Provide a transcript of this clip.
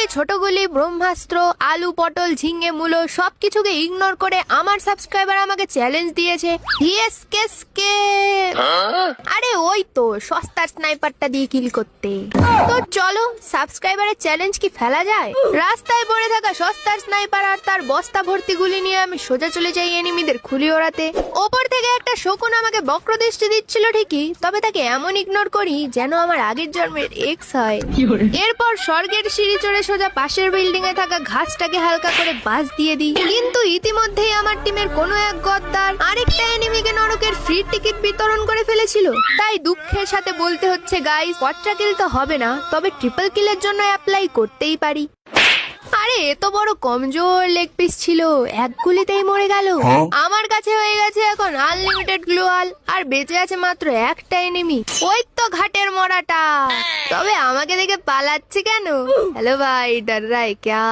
বড়গুলি ছোটগুলি ব্রহ্মাস্ত্র আলু পটল ঝিঙে মূলো সবকিছুকে ইগনোর করে আমার সাবস্ক্রাইবার আমাকে চ্যালেঞ্জ দিয়েছে ভিএসকে। আরে ওই তো সস্তার স্নাইপারটা দিয়ে কিল করতে। তো চলো সাবস্ক্রাইবারের চ্যালেঞ্জ কি ফেলা যায়? রাস্তায় পড়ে থাকা সস্তার স্নাইপার আর তার বস্তা ভর্তি গুলি নিয়ে আমি সোজা চলে যাই এনিমিদের খুলি ওড়াতে। ওপর থেকে একটা শকুন আমাকে বক্রদৃষ্টি দিচ্ছিল ঠিকই, তবে তাকে এমন ইগনোর করি যেন আমার আগের জন্মের এক্স হয়। এরপর স্বর্গের সিঁড়ি চড়ে সোজা পাশের বিল্ডিং এ থাকা ঘাসটাকে হালকা করে বাস দিয়ে দিই। কিন্তু ইতিমধ্যেই আমার টিমের কোনো এক গদ্দার আরেকটা এনিমিকে নরকের ফ্রি টিকিট বিতরণ করে ফেলেছিল। তাই দুঃখের সাথে বলতে হচ্ছে গাইস, কোয়াড্রা কিল তো হবে না, তবে ট্রিপল কিলের জন্য অ্যাপ্লাই করতেই পারি। আরে এত বড় কমজোর লেগ পিস ছিল, এক গুলিতেই মরে গেল। আমার কাছে হয়ে গেছে এখন আনলিমিটেড গ্লোয়াল, আর বেঁচে আছে মাত্র একটা এনিমি, ওই তো ঘাটের মরাটা। তবে আমাকে দেখে পালাচ্ছে কেন? হ্যালো ভাই, ডর রা হ্যায় ক্যা?